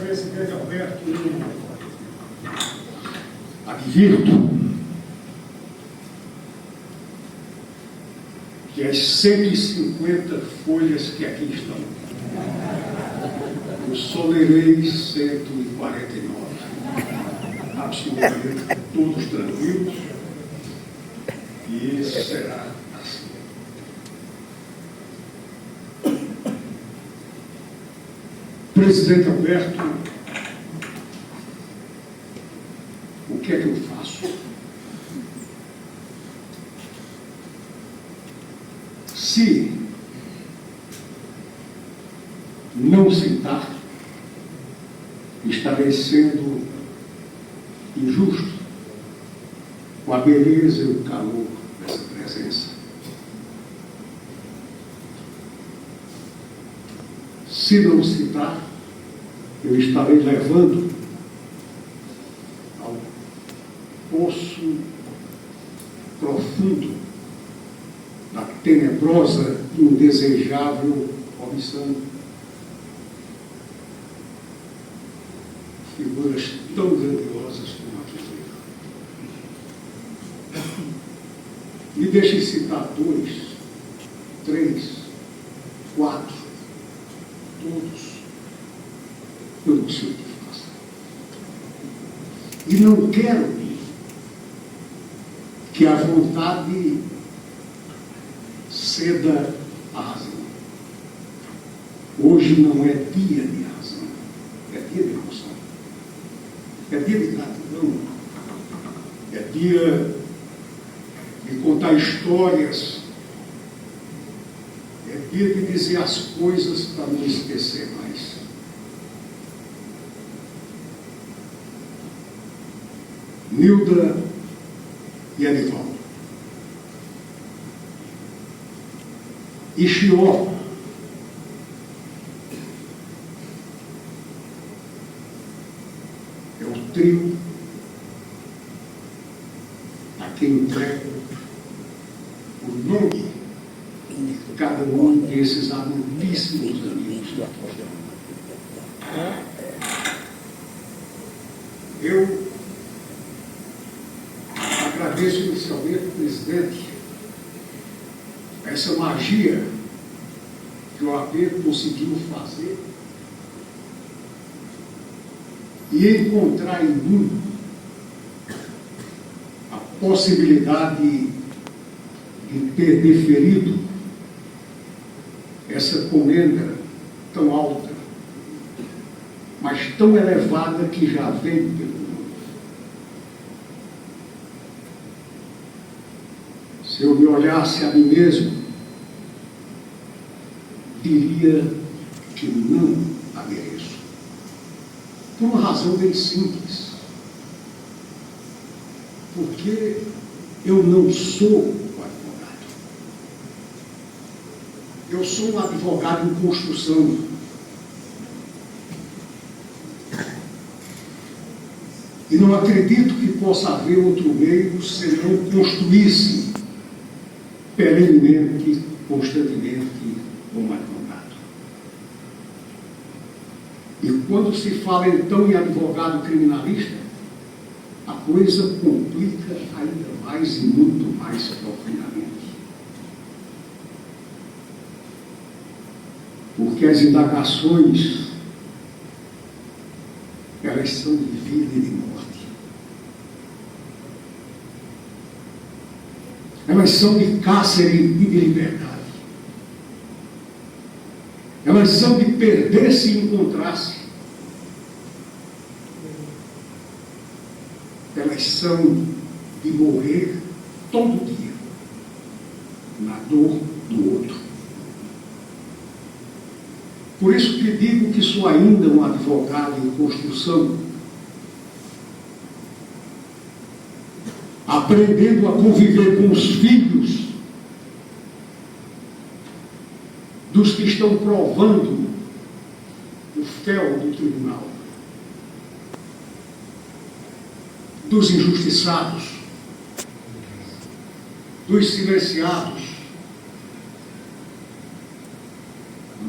Presidente Alberto, advirto que as 150 folhas que aqui estão, eu só lerei 149, absolutamente todos tranquilos, e isso será assim. Presidente Alberto, o que é que eu faço? Se não citar, estarei sendo injusto com a beleza e o calor dessa presença. Se não citar, eu estarei levando ao poço profundo da tenebrosa e indesejável omissão figuras tão grandiosas como aqui. Me deixe citar 2, 3, 4, todos. Eu não sei o que faço. E não quero que a vontade ceda a razão. Hoje não é dia de razão, é dia de emoção. É dia de gratidão. É dia de contar histórias. É dia de dizer as coisas para não esquecer mais. Nilda e Anivaldo. Ixió. É o trio a quem entrego o nome de cada um desses amantíssimos amigos. Eu agradeço inicialmente, presidente, essa magia que o AB conseguiu fazer e encontrar em mim a possibilidade de ter deferido essa comenda tão alta, mas tão elevada que já veio pelo mundo. Se eu me olhasse a mim mesmo, diria que não a mereço. Por uma razão bem simples. Porque eu não sou um advogado. Eu sou um advogado em construção. E não acredito que possa haver outro meio senão construir-se perenemente, constantemente, como advogado. E quando se fala então em advogado criminalista, a coisa complica ainda mais e muito mais profundamente. Porque as indagações, elas são de vida e de morte. Elas são de cárcere e de liberdade. Elas são de perder-se e encontrar-se. Elas são de morrer todo dia na dor do outro. Por isso que digo que sou ainda um advogado em construção, aprendendo a conviver com os filhos dos que estão provando o fel do tribunal, dos injustiçados, dos silenciados.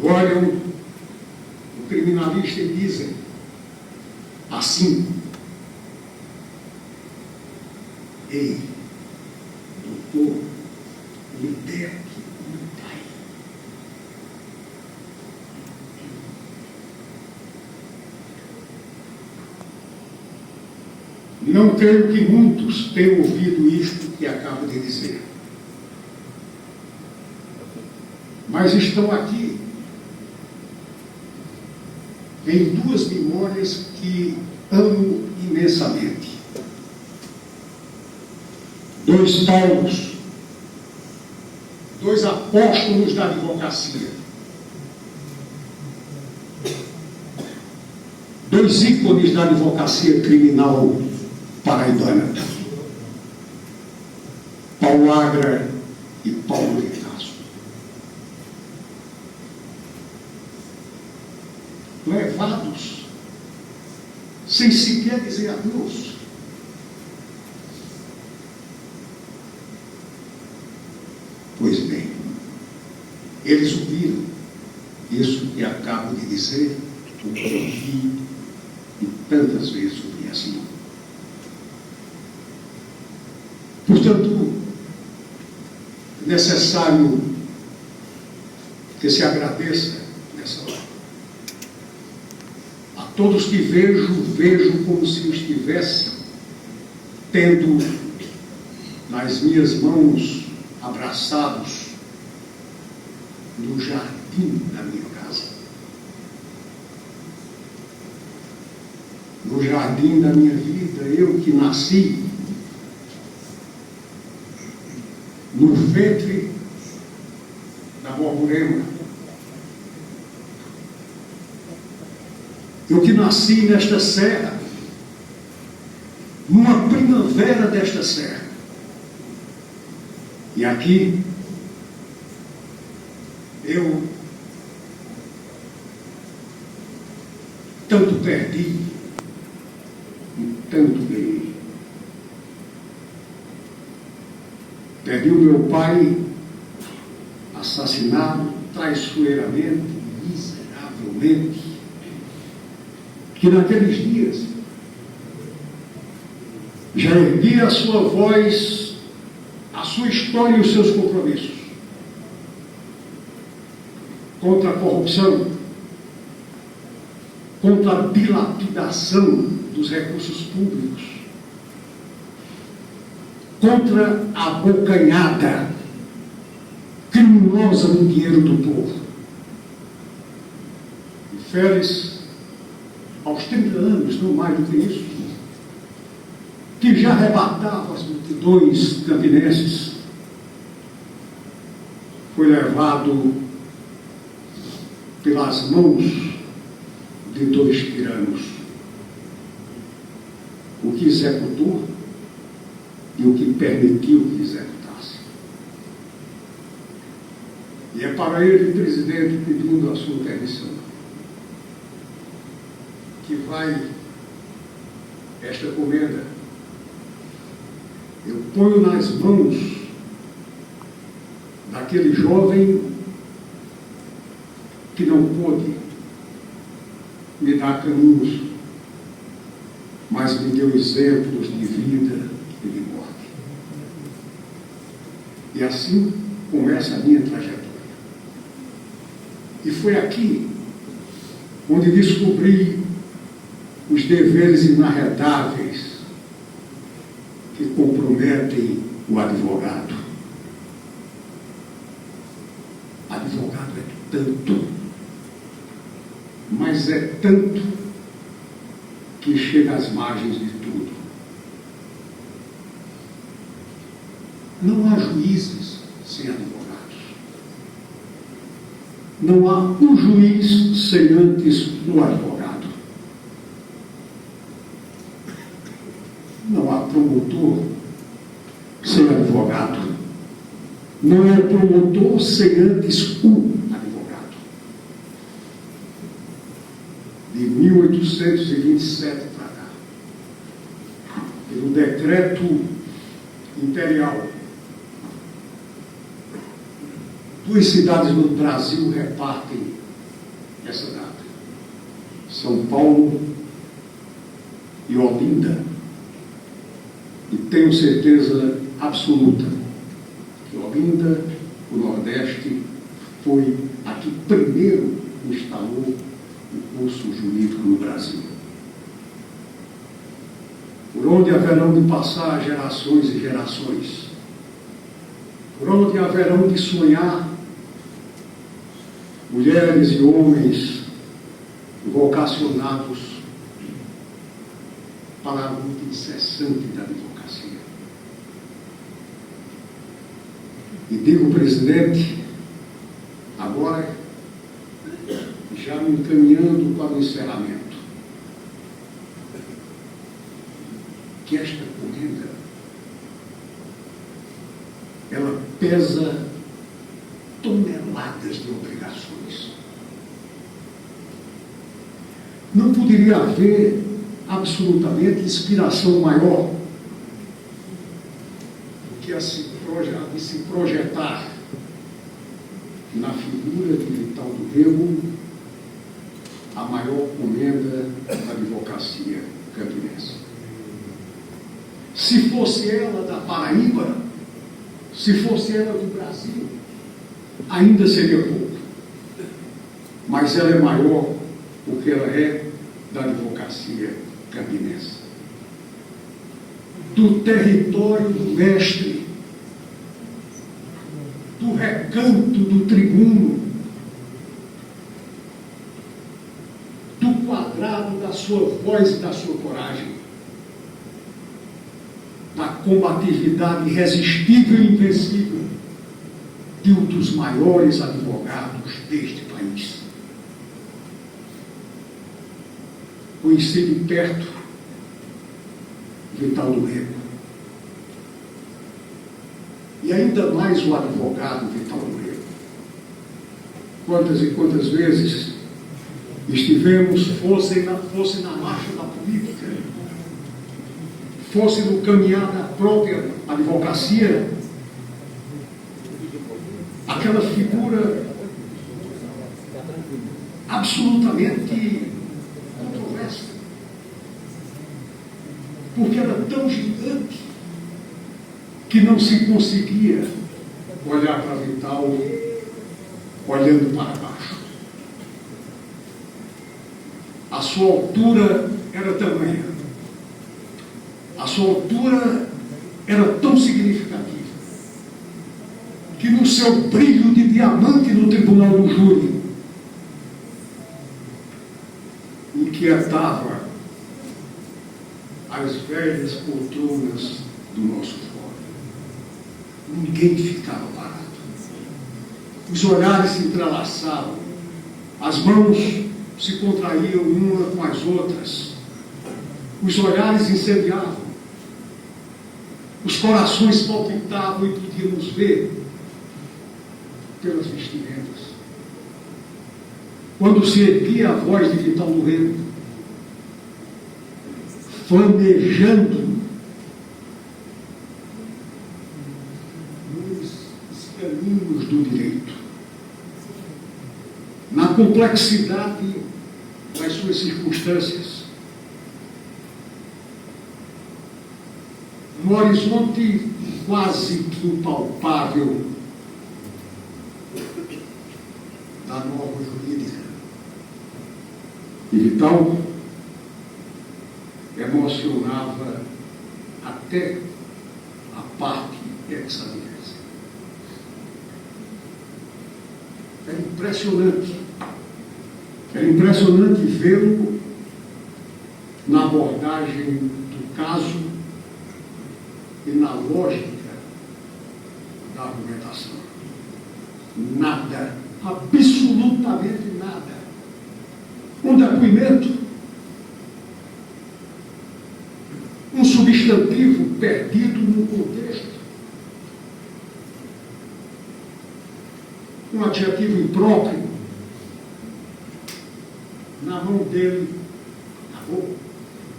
Olham o criminalista e dizem: assim. Ei, doutor, liberte o pai. Não creio que muitos tenham ouvido isto que acabo de dizer. Mas estão aqui em duas memórias que amo imensamente. Dois Paulos, dois apóstolos da advocacia, dois ícones da advocacia criminal paraibana, Paulo Agra e Paulo de Tarso. Levados, sem sequer dizer adeus, pois bem, eles ouviram isso que acabo de dizer, o que eu ouvi e tantas vezes ouvi assim. Portanto, é necessário que se agradeça nessa hora. A todos que vejo como se estivesse tendo nas minhas mãos abraçados no jardim da minha casa. No jardim da minha vida, eu que nasci no ventre da Borborema. Eu que nasci nesta serra, numa primavera desta serra. E aqui, eu tanto perdi e tanto ganhei. Perdi o meu pai assassinado traiçoeiramente, miseravelmente, que naqueles dias já erguia a sua voz, a sua história e os seus compromissos contra a corrupção, contra a dilapidação dos recursos públicos, contra a abocanhada criminosa do dinheiro do povo. E Félix, aos 30 anos, não mais do que isso, que já arrebatava as multidões campinenses, foi levado pelas mãos de dois tiranos, o que executou e o que permitiu que executasse. E é para ele, presidente, pedindo a sua permissão, que vai esta comenda. Eu ponho nas mãos daquele jovem que não pôde me dar caminhos, mas me deu exemplos de vida e de morte. E assim começa a minha trajetória. E foi aqui onde descobri os deveres inarredáveis que comprometem o advogado. Advogado é tanto, mas é tanto que chega às margens de tudo. Não há juízes sem advogados. Não há um juiz sem antes um advogado. Não há promotor sem advogado. Não é promotor sem antes um advogado. De 1827 para cá, pelo decreto imperial, 2 cidades no Brasil repartem essa data: São Paulo e Olinda, e tenho certeza absoluta que Olinda, o Nordeste, foi a que primeiro instalou o curso jurídico no Brasil. Por onde haverão de passar gerações e gerações, por onde haverão de sonhar mulheres e homens vocacionados para a luta incessante da advocacia. E digo, presidente, agora, já me encaminhando para o encerramento, que esta corrida, ela pesa toneladas de obrigações. Não poderia haver absolutamente inspiração maior do que a de se projetar na figura de Vital do Rego a maior comenda da advocacia campinense. Se fosse ela da Paraíba, se fosse ela do Brasil, ainda seria pouco. Mas ela é maior porque ela é da advocacia campinense. Do território do mestre, do recanto do tribuno, do quadrado da sua voz e da sua coragem, da combatividade irresistível e invencível de um dos maiores advogados deste país. Conheci de perto Vital do Rego. E ainda mais o advogado Vital do Rego. Quantas e quantas vezes estivemos, fosse na marcha da política, fosse no caminhar da própria advocacia, aquela figura absolutamente controversa, porque era tão gigante que não se conseguia olhar para Vital olhando para baixo. A sua altura era tamanha, a sua altura era tão significativa, que no seu brilho de diamante no tribunal do júri, inquietava as velhas poltronas do nosso fórum. Ninguém ficava parado. Os olhares se entrelaçavam, as mãos se contraíam uma com as outras, os olhares incendiavam, os corações palpitavam e podíamos ver pelas vestimentas. Quando se erguia a voz de Vital do Rego, flamejando nos caminhos do direito, na complexidade das suas circunstâncias, no horizonte quase que impalpável da norma jurídica. E Vital emocionava até a parte examinense. Era impressionante. Era impressionante vê-lo na abordagem do caso e na lógica da argumentação. Nada, absolutamente nada. Um depoimento, um substantivo perdido no contexto, um adjetivo impróprio, na mão dele, acabou.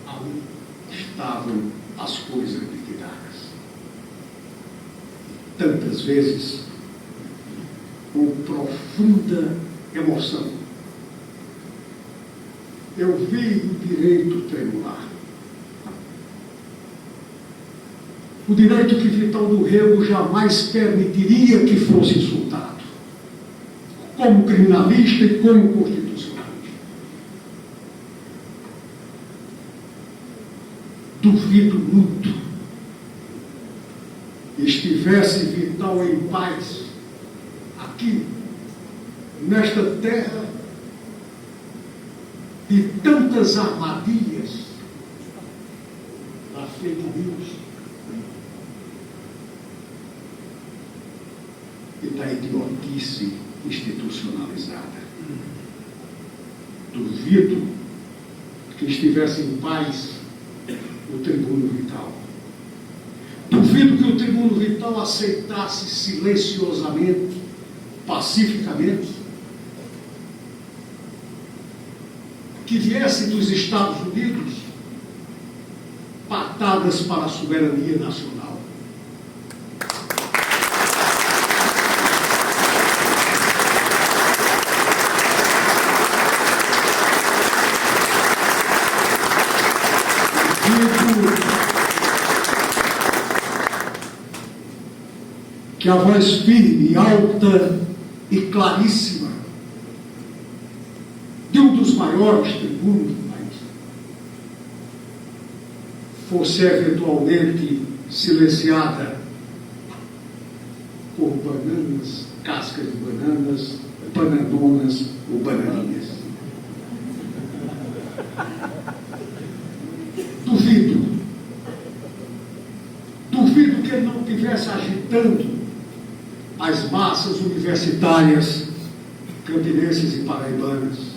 Ali estavam as coisas liquidadas. Tantas vezes, com profunda emoção, eu vi o direito tremular. o direito que Vital do Rego jamais permitiria que fosse insultado, como criminalista e como constitucionalista. Duvido muito estivesse Vital em paz aqui, nesta terra de tantas armadilhas da fake news e da idiotice institucionalizada. Duvido que estivesse em paz o Tribuno Vital. Duvido que o Tribuno Vital aceitasse silenciosamente, pacificamente, que viesse dos Estados Unidos patadas para a soberania nacional. Que a voz firme, alta e claríssima de um dos maiores tribunos do país fosse eventualmente silenciada por bananas, cascas de bananas, bananonas ou bananinhas. Duvido que ele não estivesse agitando as massas universitárias campinenses e paraibanas,